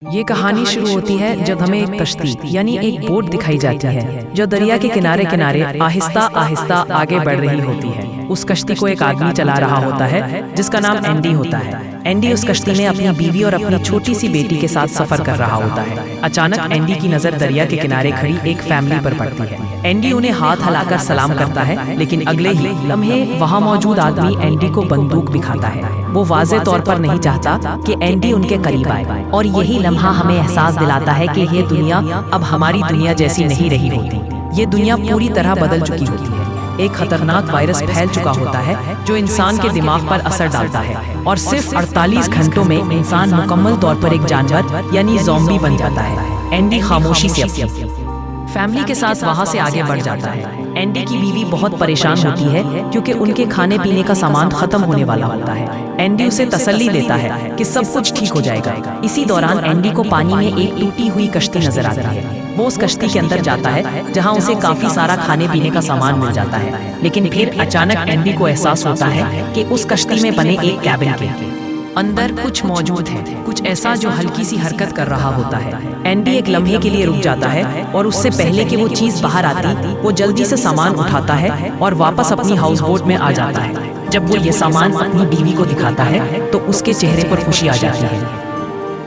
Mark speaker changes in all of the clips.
Speaker 1: ये कहानी शुरू होती है जब हमें एक कश्ती यानी एक बोट दिखाई जाती है जो दरिया के किनारे किनारे आहिस्ता आहिस्ता आगे बढ़ रही होती है। उस कश्ती को एक आदमी चला रहा होता है जिसका नाम एंडी होता है। एंडी उस कश्ती में अपनी बीवी और अपनी छोटी सी बेटी के साथ सफर कर रहा होता है। अचानक एंडी की नजर दरिया के किनारे खड़ी एक फैमिली पर पड़ती है। एंडी उन्हें हाथ हिलाकर सलाम करता है, लेकिन अगले ही लम्हे वहाँ मौजूद आदमी एंडी को बंदूक दिखाता है। वो वाज़े तौर पर नहीं चाहता कि एंडी उनके करीब आए, और यही लम्हा हमें एहसास दिलाता है कि ये दुनिया अब हमारी दुनिया जैसी नहीं रही होती। ये दुनिया पूरी तरह बदल चुकी होती है। एक खतरनाक वायरस फैल चुका होता है जो इंसान के दिमाग पर असर डालता है, और सिर्फ 48 घंटों में इंसान मुकम्मल तौर पर एक जानवर यानी ज़ॉम्बी बन जाता है। एंडी खामोशी से अपनी फैमिली के साथ वहाँ से आगे बढ़ जाता है। एंडी की बीवी बहुत परेशान होती है क्योंकि उनके खाने पीने का सामान खत्म होने वाला होता है। एंडी उसे तसल्ली देता है कि सब कुछ ठीक हो जाएगा। इसी दौरान एंडी को पानी में एक टूटी हुई कश्ती नजर आती है। वो उस कश्ती के अंदर जाता है जहाँ उसे काफी सारा खाने पीने का सामान मिल जाता है, लेकिन फिर अचानक एंडी को एहसास होता है कि उस कश्ती में बने एक कैबिन के अंदर कुछ मौजूद है, कुछ ऐसा जो हल्की सी हरकत कर रहा होता है। एंडी एक लम्हे के लिए रुक जाता है, और उससे पहले कि वो चीज बाहर आती वो जल्दी से सामान उठाता है और वापस अपनी हाउस बोट में आ जाता है। जब वो ये सामान अपनी बीवी को दिखाता है तो उसके चेहरे पर खुशी आ जाती है।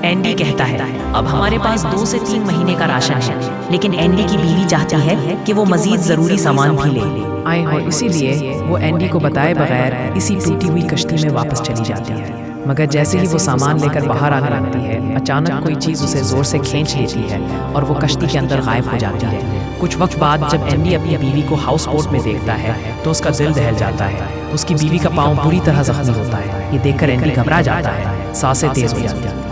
Speaker 1: एंडी कहता है अब हमारे पास 2 से 3 महीने का राशन है, लेकिन एंडी की बीवी चाहती है कि वो मजीद जरूरी सामान भी ले आए, और इसीलिए वो एंडी को बताए बगैर इसी टूटी हुई कश्ती में वापस चली जाती है। मगर जैसे ही वो सामान लेकर बाहर आने लगती है, अचानक कोई चीज़ उसे जोर से खींच लेती है और वो कश्ती के अंदर गायब हो जाती है। कुछ वक्त बाद जब एंडी अपनी बीवी को हाउस बोट में देखता है तो उसका दिल दहल जाता है। उसकी बीवी का पाँव बुरी तरह जख्मी होता है। ये देखकर एंडी घबरा जाता है, सांसें तेज हो जाती हैं।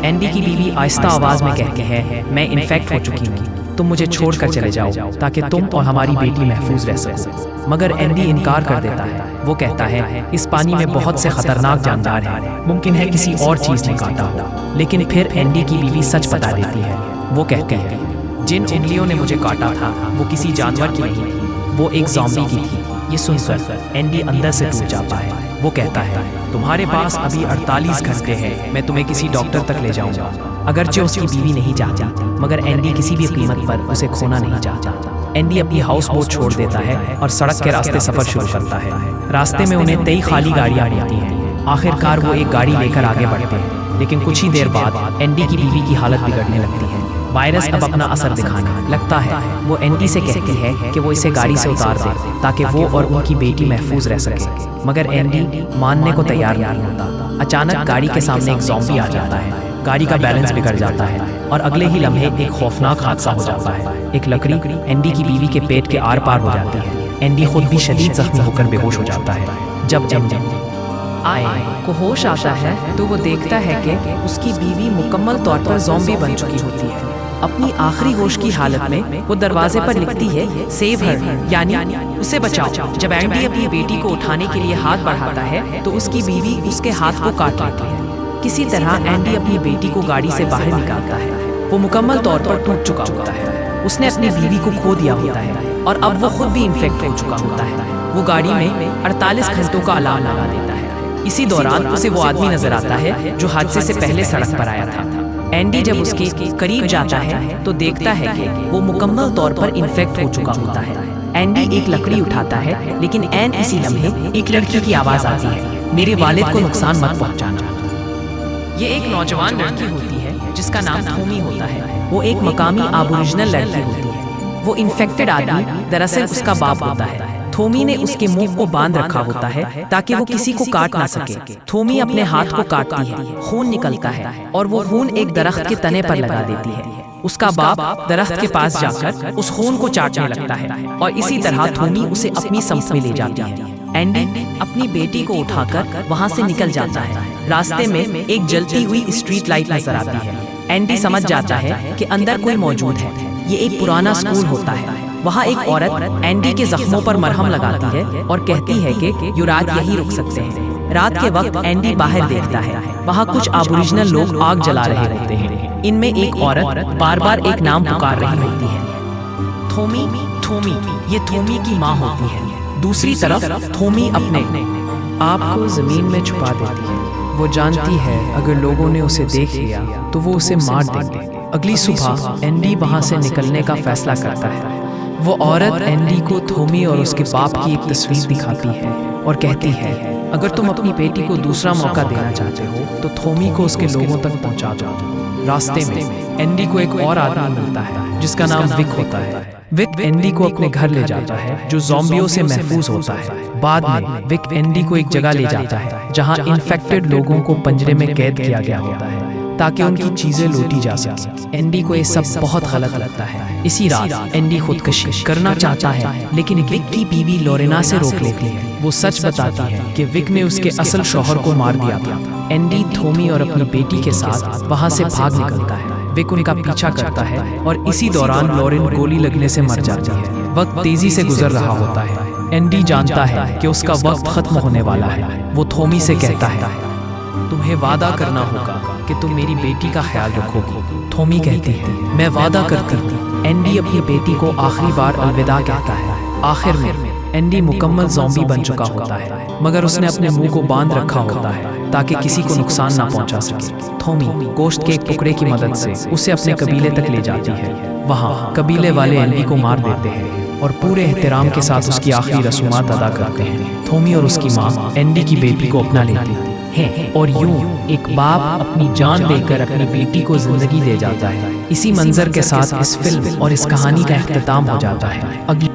Speaker 1: एंडी की बीवी आहिस्ता आवाज में कहती है, मैं इन्फेक्ट हो चुकी हूँ, तुम मुझे छोड़कर चले जाओ ताकि तुम और हमारी बेटी महफूज रह सको। मगर एंडी इनकार कर देता है। वो कहता है इस पानी में बहुत से खतरनाक जानदार हैं, मुमकिन है किसी और चीज ने काटा हो। लेकिन फिर एंडी की बीवी सच बता देती है। वो कहती है जिन उंगलियों ने मुझे काटा था वो किसी जानवर की नहीं थी, वो एक ज़ॉम्बी की थी। ये सुनकर एंडी अंदर से टूट जाता है। वो कहता है तुम्हारे पास अभी 48 घंटे हैं, मैं तुम्हें किसी डॉक्टर तक ले जाऊंगा। अगरचे उसकी बीवी नहीं चाहती, मगर एंडी किसी भी कीमत पर उसे खोना नहीं चाहता। एंडी अपनी हाउस बोट छोड़ देता है और सड़क के रास्ते सफर शुरू करता है। रास्ते में उन्हें कई खाली गाड़ियां मिलती हैं। आखिरकार वो एक गाड़ी लेकर आगे बढ़ते हैं, लेकिन कुछ ही देर बाद एंडी की बीवी की हालत बिगड़ने लगती है। वायरस अब अपना असर दिखाने लगता है। वो एंडी से कहती है कि वो इसे गाड़ी से उतार दे ताकि वो और उनकी बेटी महफूज रह सके, मगर एंडी मानने को तैयार नहीं होता। अचानक गाड़ी के सामने एक ज़ॉम्बी आ जाता है। गाड़ी का बैलेंस बिगड़ जाता है और अगले ही लम्हे एक खौफनाक हादसा हो जाता है। एक लकड़ी एंडी की बीवी के पेट के आर पार हो जाती है। एंडी खुद भी शदीद जख्मी होकर बेहोश हो जाता है। जब आए को होश आता है तो वो देखता है कि उसकी बीवी मुकम्मल तौर पर ज़ॉम्बी बन चुकी होती है। अपनी आखिरी होश की हालत में वो दरवाजे पर लिखती है सेव हर, यानी उसे बचाओ। जब एंडी अपनी बेटी को उठाने के लिए हाथ बढ़ाता है तो उसकी बीवी उसके हाथ को काट लेती है। किसी तरह एंडी अपनी बेटी को गाड़ी से बाहर निकालता है। वो मुकम्मल तौर पर टूट चुका होता है। उसने अपनी बीवी को खो दिया होता है और अब वो खुद भी इन्फेक्ट हो चुका होता है। वो गाड़ी में 48 घंटों का अलार्म लगा देता है। इसी दौरान उसे वो आदमी नजर आता है जो हादसे से पहले सड़क पर आया था। एंडी जब उसके करीब जाता है तो देखता है कि वो मुकम्मल तौर पर इन्फेक्ट हो चुका होता है। एंडी एक लकड़ी उठाता है, लेकिन एन इसी लम्हे एक लड़की की आवाज आती है, मेरे वालिद को नुकसान मत पहुंचाना। ये एक नौजवान लड़की होती है जिसका नाम थोमी होता है। वो एक मकामी आबोरिजिनल लड़की होती है। वो इन्फेक्टेड आदमी दरअसल उसका बाप होता है। थोमी ने उसके मुंह को बांध रखा होता है ताकि वो किसी को काट ना सके। थोमी अपने हाथ को काटती है, खून निकलता है और वो खून एक दरख्त के तने पर लगा देती है। उसका बाप दरख्त के पास जाकर उस खून को चाटने लगता है और इसी तरह थोमी उसे अपनी संप में ले जाती है। एंडी अपनी बेटी को उठाकर वहाँ से निकल जाता है। रास्ते में एक जलती हुई स्ट्रीट लाइट नजर आती है। एंडी समझ जाता है कि अंदर कोई मौजूद है। ये एक पुराना स्कूल होता है। वहाँ एक औरत एंडी के जख्मों पर मरहम लगाती है और कहती है कि ये रात यहीं रुक सकते हैं। रात के वक्त एंडी बाहर देखता है। वहाँ कुछ आबोरिजिनल लोग आग जला रहे होते हैं। इनमें एक औरत बार बार एक नाम पुकार रही होती है, थोमी थोमी। ये थोमी की माँ होती है। दूसरी तरफ थोमी अपने आप को जमीन में छुपा देती है। वो जानती है अगर लोगों ने उसे देख लिया तो वो उसे मार देंगे। अगली सुबह एंडी वहाँ से निकलने का फैसला करता है। वो औरत एंडी को थोमी और उसके बाप की एक तस्वीर दिखाती है और कहती है, अगर तुम अपनी बेटी को दूसरा मौका देना चाहते हो तो थोमी को उसके लोगों तक पहुंचा दो। रास्ते में एंडी को एक और आदमी मिलता है जिसका नाम विक होता है। विक एंडी को अपने घर ले जाता है जो ज़ॉम्बियों से महफूज होता है। बाद में विक एंडी को एक जगह ले जाता है जहां इन्फेक्टेड लोगों को पंजरे में कैद किया गया होता है ताकि उनकी चीजें लूटी जा सके। एंडी को ये सब बहुत गलत लगता है। इसी रात एंडी खुदकुशी करना चाहता है लेकिन विक की बीवी लोरेना से रोक लेती है। वो सच बताती है कि विक ने उसके असल शौहर को मार दिया था। एंडी थोमी और अपनी बेटी के साथ वहां से भाग निकलता है। विक उनका पीछा करता है और इसी दौरान लॉरेन गोली लगने से मर जाती है। वक्त तेजी से गुजर रहा होता है। एंडी जानता है कि उसका वक्त खत्म होने वाला है। वो थोमी से कहता है, तुम्हें वादा करना होगा कि तुम मेरी बेटी का ख्याल रखोगी। थोमी कहती है, मैं वादा करती हूँ। एंडी अपनी बेटी को आखिरी बार अलविदा कहता है। आखिर में एंडी मुकम्मल ज़ॉम्बी बन चुका होता है मगर उसने अपने मुंह को बांध रखा होता है ताकि किसी को नुकसान ना पहुंचा सके। थोमी गोश्त के एक टुकड़े की मदद से उसे अपने कबीले तक ले जाती है। वहाँ कबीले वाले एंडी को मार देते हैं और पूरे एहतराम के साथ उसकी आखिरी रसूमात अदा करते हैं। थोमी और उसकी माँ एंडी की बेटी को अपना लेती है और यूं एक बाप अपनी जान देकर अपनी बेटी को जिंदगी दे जाता है। इसी मंजर के साथ इस फिल्म और इस कहानी का इख्तिताम हो जाता है। अगली